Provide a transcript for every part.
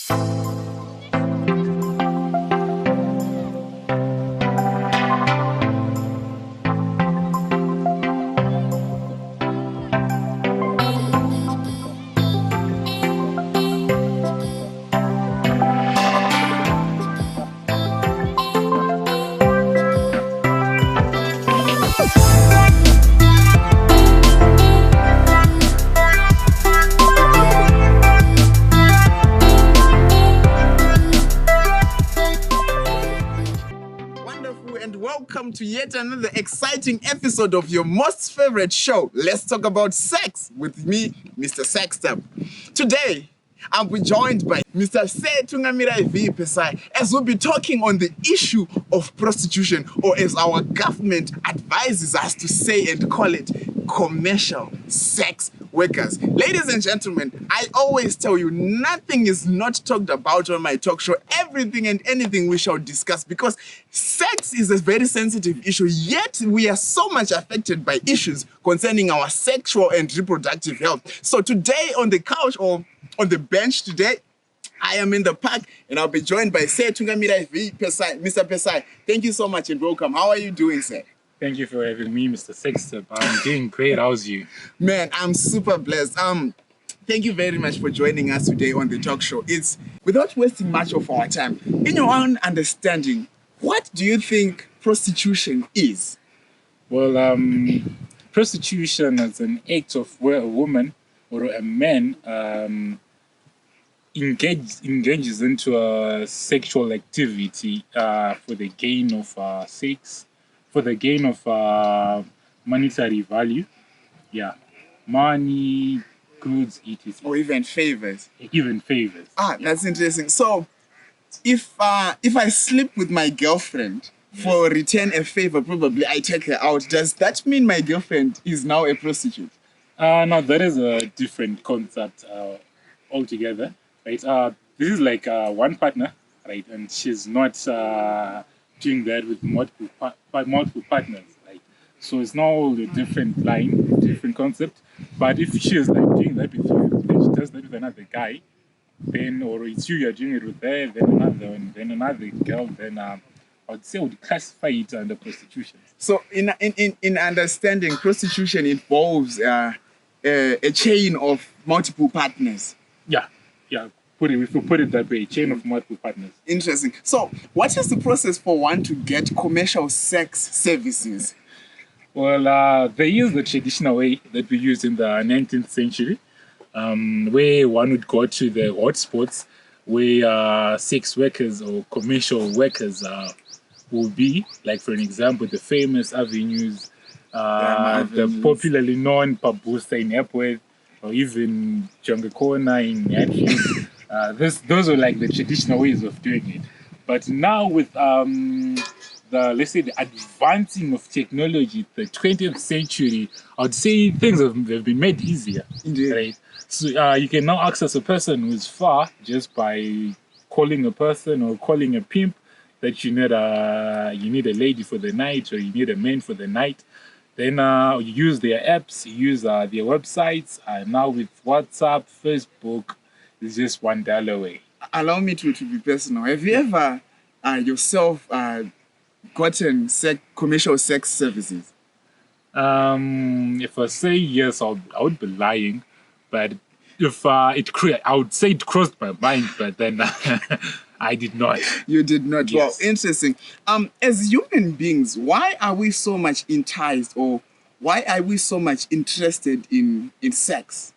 To yet another exciting episode of your most favorite show, Let's Talk About Sex, with me, Mr. Sexter. Today, I'll be joined by Mr. Tunga Pesai as we'll be talking on the issue of prostitution, or as our government advises us to say and call it, commercial sex workers. Ladies and gentlemen, I always tell you, nothing is not talked about on my talk show. Everything and anything we shall discuss, because sex is a very sensitive issue, yet we are so much affected by issues concerning our sexual and reproductive health. So today on the couch, or on the bench today, I am in the park and I'll be joined by Tunga Pesai. Mr. Pesai, thank you so much and welcome. How are you doing, sir? Thank you for having me, Mr. Sexter. I'm doing great. How's you? Man, I'm super blessed. Thank you very much for joining us today on the talk show. It's without wasting much of our time. In your own understanding, what do you think prostitution is? Well, prostitution is an act of where a woman or a man engages into a sexual activity for the gain of sex, for the gain of monetary value. Yeah, money, goods, etc. Or even favors. Even favors. Ah, that's interesting. So, if I sleep with my girlfriend for return a favor, probably I take her out. Does that mean my girlfriend is now a prostitute? No, that is a different concept altogether, right? This is like one partner, right? And she's not doing that with multiple partners, right? So it's now a different line, different concept. But if she is like doing that with you, then she does that with another guy, then, or it's you're doing it with her, then another one, then another girl, then I would say would classify it under prostitution. So in understanding, prostitution involves a chain of multiple partners. Yeah. If we put it that way, a chain of multiple partners. Interesting. So what is the process for one to get commercial sex services? Well, they use the traditional way that we used in the 19th century, where one would go to the hotspots where sex workers or commercial workers will be, like for an example, the famous avenues, the popularly known Pabusa in Epworth, or even Jongakona in Hatfield. Those are like the traditional ways of doing it. But now with let's say the advancing of technology, the 20th century, I would say things have been made easier. Indeed. Right? So you can now access a person who's far just by calling a person or calling a pimp that you need a lady for the night, or you need a man for the night. Then you use their apps, you use their websites. Now with WhatsApp, Facebook, it's just $1 away. Allow me to be personal. Have you ever yourself gotten commercial sex services? If I say yes, I would be lying. But if I would say it crossed my mind, but then I did not. You did not. Yes. Wow, interesting. As human beings, why are we so much enticed, or why are we so much interested in sex?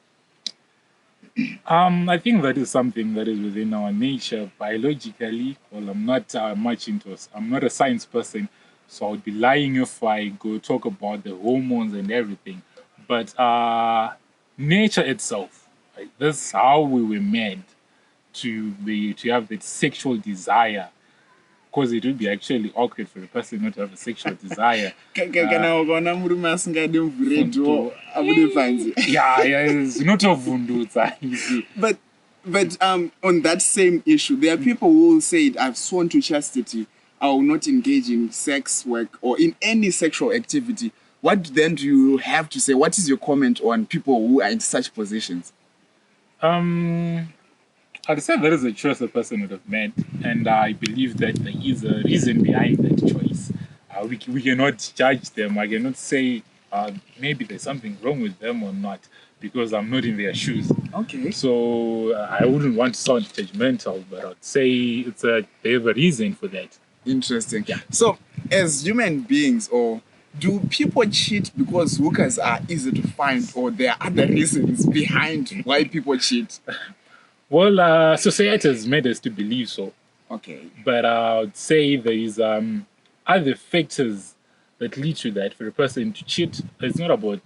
I think that is something that is within our nature biologically. Well, I'm not I'm not a science person, so I would be lying if I go talk about the hormones and everything. But nature itself, right? That's how we were made to have that sexual desire. Because it would be actually awkward for a person not to have a sexual desire. Yeah, it's not a vundutsa, you see. But on that same issue, there are people who will say, I've sworn to chastity, I will not engage in sex work or in any sexual activity. What then do you have to say? What is your comment on people who are in such positions? I'd say that is a choice a person would have made, and I believe that there is a reason behind that choice. We cannot judge them. I cannot say maybe there's something wrong with them or not because I'm not in their shoes. Okay. So I wouldn't want to sound judgmental, but I'd say they have a reason for that. Interesting. Yeah. So, as human beings, or do people cheat because hookers are easy to find, or there are other reasons behind why people cheat? Well, society has made us to believe so. Okay. But I would say there is other factors that lead to that. For a person to cheat, it's not about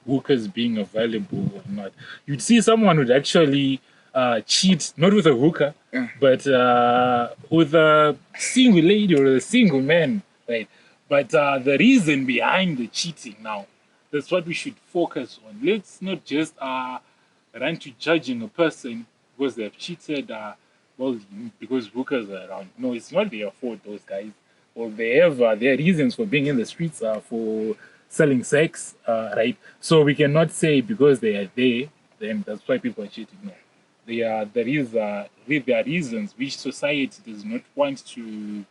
hookers being available or not. You'd see someone would actually cheat, not with a hooker, but with a single lady or a single man, right? But the reason behind the cheating now, that's what we should focus on. Let's not just run to judging a person because they've cheated, because hookers are around. No, it's not their fault, those guys. Or their reasons for being in the streets are for selling sex, right? So we cannot say because they are there, then that's why people are cheating. No. There are reasons which society does not want to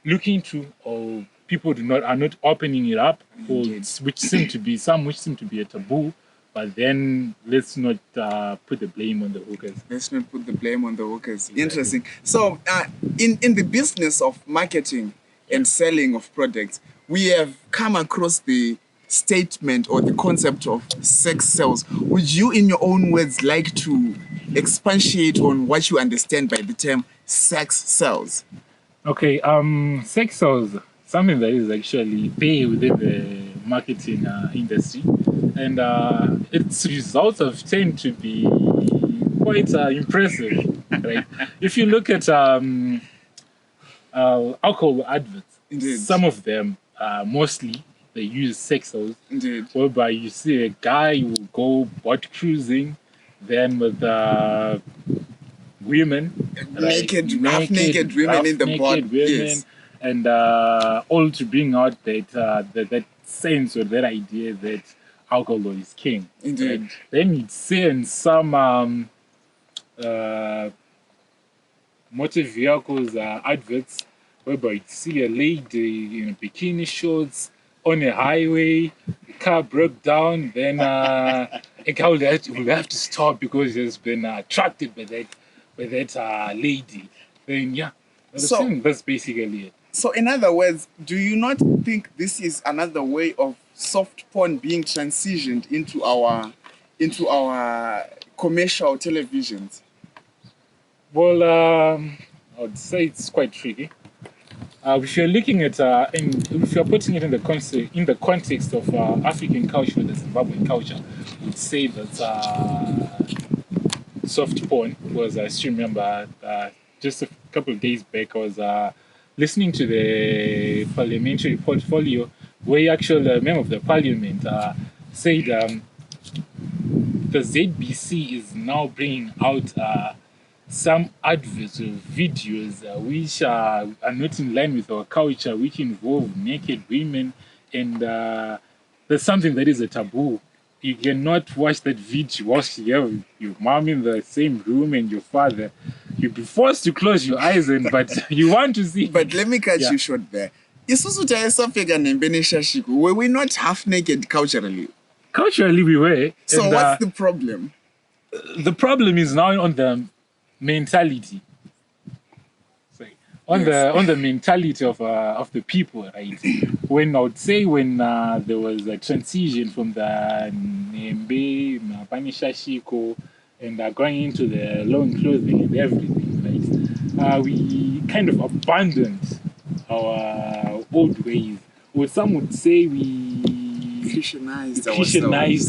look into, or people are not opening it up, or which seem to be a taboo. But then let's not put the blame on the hookers. Let's not put the blame on the hookers. Exactly. Interesting. So, in the business of marketing and selling of products, we have come across the statement or the concept of sex sales. Would you, in your own words, like to expatiate on what you understand by the term sex sales? Okay, sex sales, something that is actually there within the marketing industry, and its results have tend to be quite impressive, right? If you look at alcohol adverts, indeed, some of them mostly they use sex sales, indeed, whereby you see a guy who go boat cruising, then with women, half-naked women in the boat, yes, and all to bring out that sense or that idea that alcohol is king. Indeed. Right? Then you'd see in some motor vehicles adverts whereby you'd see a lady in bikini shorts on a highway, the car broke down, then a car will have to stop because he has been attracted by that lady. Then that's basically it. So in other words, do you not think this is another way of soft porn being transitioned into our commercial televisions? Well, I would say it's quite tricky. If you're looking at if you're putting it in the context of African culture, the Zimbabwean culture, you'd say that soft porn was, I still remember, just a couple of days back, I was listening to the parliamentary portfolio where actually the member of the parliament said the ZBC is now bringing out some adverts or videos which are not in line with our culture, which involve naked women, and that's something that is a taboo. You cannot watch that video whilst you have your mom in the same room and your father. You'll be forced to close your eyes, but you want to see. But let me cut you short there. Were we not half naked culturally? Culturally, we were. So and, what's the problem? The problem is now on the mentality. On the mentality of the people, right? When I would say there was a transition from the Nembe, Panisha Shiko, and going into the long clothing and everything, right? We kind of abandoned our old ways. Or some would say we Christianized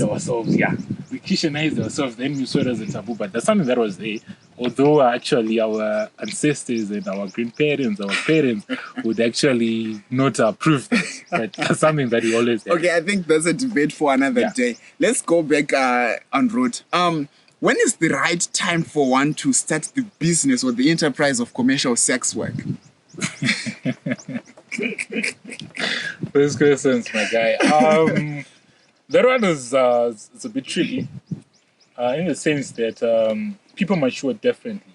ourselves. Yeah, we Christianized ourselves. Then we saw it as a taboo, but that's something that was there. Although actually our ancestors and our grandparents, our parents would actually not approve that. But that's something that we always had. Okay, I think that's a debate for another day. Let's go back on route. When is the right time for one to start the business or the enterprise of commercial sex work? Those questions, my guy. That one is it's a bit tricky in the sense that people mature differently.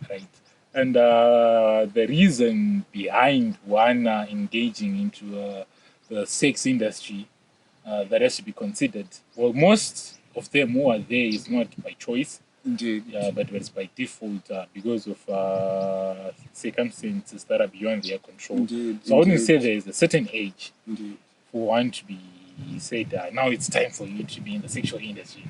right? And the reason behind one engaging into the sex industry that has to be considered. Well, most of them who are there is not by choice, Indeed. but it's by default because of circumstances that are beyond their control. Indeed. So I wouldn't say there is a certain age Indeed. for one to be said, now it's time for you to be in the sexual industry.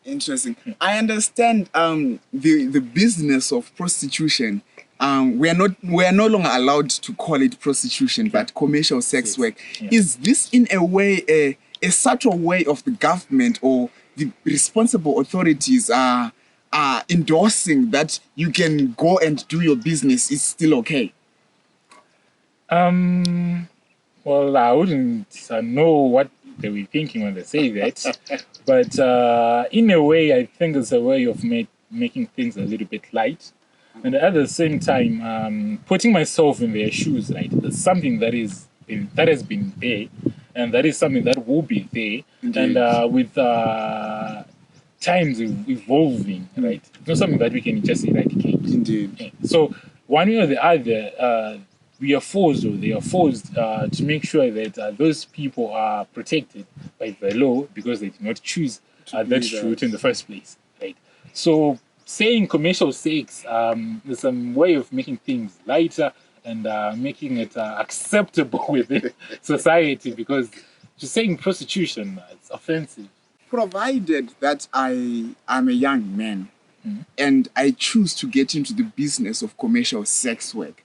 Interesting. I understand the business of prostitution. We are no longer allowed to call it prostitution, but commercial sex work. Yeah. Is this in a way a subtle way of the government or the responsible authorities are endorsing that you can go and do your business? It's still okay. Well, I wouldn't know what they were thinking when they say that, but in a way, I think it's a way of making things a little bit light, and at the same time, putting myself in their shoes. Right, there's something that has been there, and that is something that will be there, Indeed. and with times evolving, right, it's not something that we can just eradicate. Indeed. Yeah. So one way or the other, we are forced, or they are forced, to make sure that those people are protected by the law because they did not choose that route in the first place, right? So saying commercial sex is some way of making things lighter and making it acceptable within society, because just saying prostitution, it's offensive. Provided that I am a young man and I choose to get into the business of commercial sex work,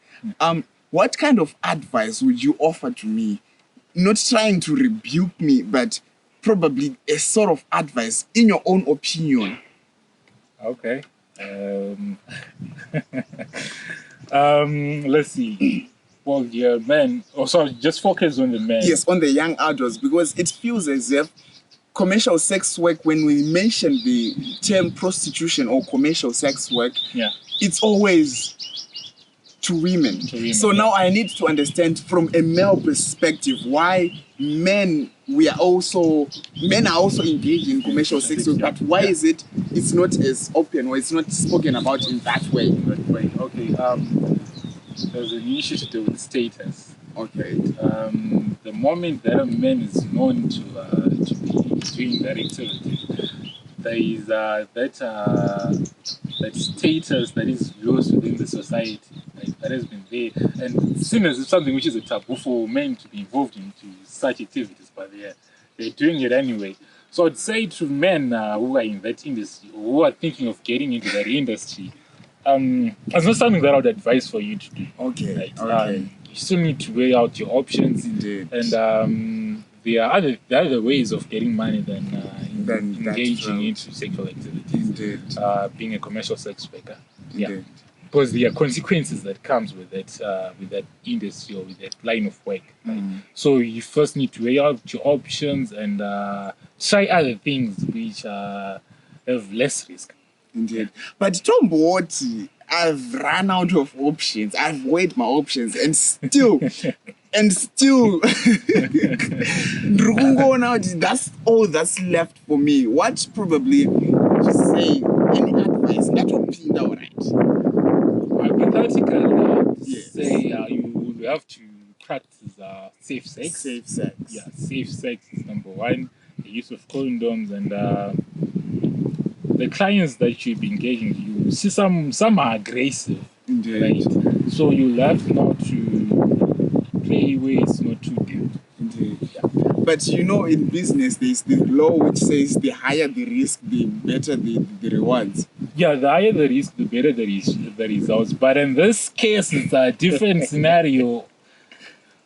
what kind of advice would you offer to me? Not trying to rebuke me, but probably a sort of advice in your own opinion. Okay. Let's see. Well, yeah, men. Oh, sorry, just focus on the men. Yes, on the young adults, because it feels as if commercial sex work, when we mention the term prostitution or commercial sex work, Yeah. it's always to women. So now I need to understand from a male perspective why men are also engaged in commercial sex work, but why is it's not as open, or it's not spoken about in that way? Okay. There's an issue to do with status. Okay. The moment that a man is known to be doing that activity, there is that status that is lost within the society, right, that has been there and seen as something which is a taboo for men to be involved into such activities, but they're doing it anyway. So I'd say to men who are in that industry, or who are thinking of getting into that industry, it's not something that I would advise for you to do. Okay. Right? Okay. You still need to weigh out your options. Indeed. And there are other ways of getting money than engaging into sexual activities. Indeed. Being a commercial sex worker. Indeed. Yeah. Because there are consequences that comes with that industry or with that line of work. Right? So you first need to weigh out your options and try other things which have less risk. Indeed. But Tomboti, I've run out of options. I've weighed my options and still now that's all that's left for me. What probably would you say, any advice that would be now, right? Hypothetically, Yes. say you would have to practice safe sex. Safe sex. Yeah, safe sex is number one. The use of condoms, and the clients that you'll be engaging, you see some are aggressive. Indeed. Right? So you'll have not to play where it's not too deep. Indeed. Yeah. But you know, in business, there's the law which says the higher the risk, the better the rewards. Yeah, the higher the risk, the better the results. But in this case, it's a different scenario.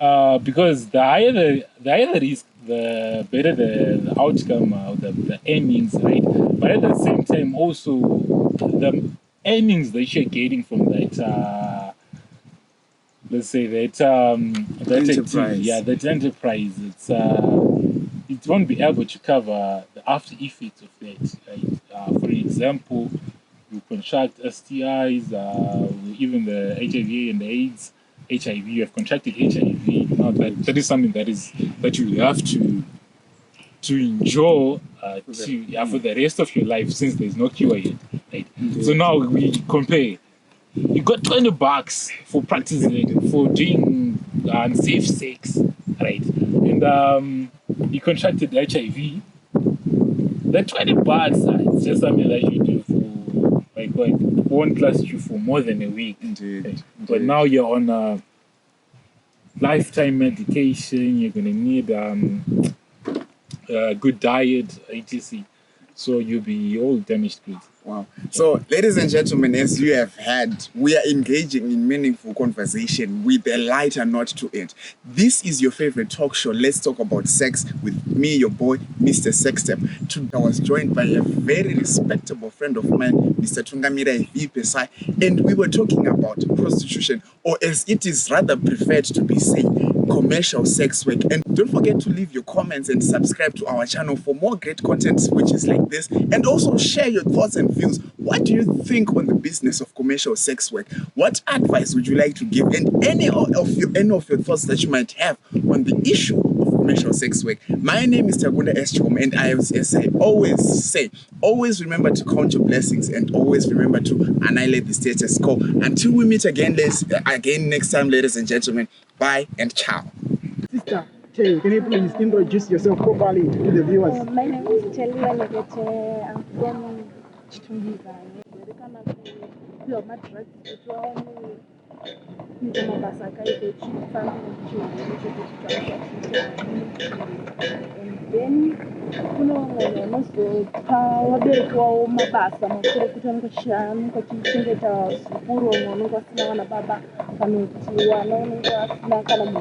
Because the higher the risk, the better the outcome, the earnings, right? But at the same time, also the earnings that you're getting from that, let's say that enterprise. that enterprise, it won't be able to cover the after effects of that, right? For example, you contract STIs, even the HIV and the AIDS. HIV, you have contracted HIV. Now that is something that you have to endure for the rest of your life, since there's no cure yet. Right? So now we compare you got $20 for practicing, for doing unsafe sex, right? And you contracted HIV. The $20 is just something that you do for, like, what, won't last you for more than a week. Indeed. But now you're on a lifetime medication, you're going to need a good diet, etc. So you'll be all damaged goods. Wow. So, ladies and gentlemen, as you have heard, we are engaging in meaningful conversation with a lighter note to it. This is your favorite talk show, Let's Talk About Sex, with me, your boy, Mr. Sexstep. Today, I was joined by a very respectable friend of mine, Mr. Tunga Pesai, and we were talking about prostitution, or as it is rather preferred to be said, commercial sex work. And don't forget to leave your comments and subscribe to our channel for more great content which is like this, and also share your thoughts and views. What do you think on the business of commercial sex work? What advice would you like to give, and any of your thoughts that you might have on the issue of commercial sex work? My name is Tagunda Eschom, and as I always say, always remember to count your blessings and always remember to annihilate the status quo. Until we meet again next time, ladies and gentlemen, bye and ciao. Sister, Che, can you please introduce yourself properly to the viewers? My name is Chelila Legete. I'm from Tunga. Your matrix is only Basaka, and then also power for Mabasa, Kutan, Kuchingata, Puro, Nukasana Baba, Kanuti, Nakana,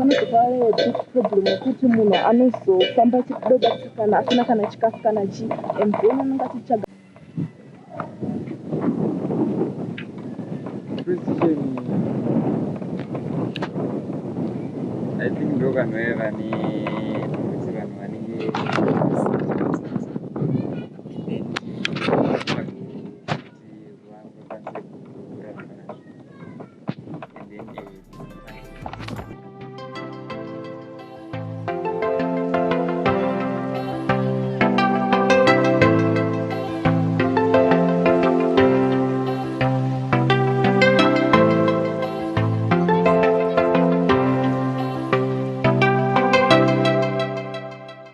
Kana kubale problem kuti munhu anozofamba chidobatikana asina kana chikafu kana chi and then anenge achichaga I think ndo kanweva ni kuti vanhu vanenge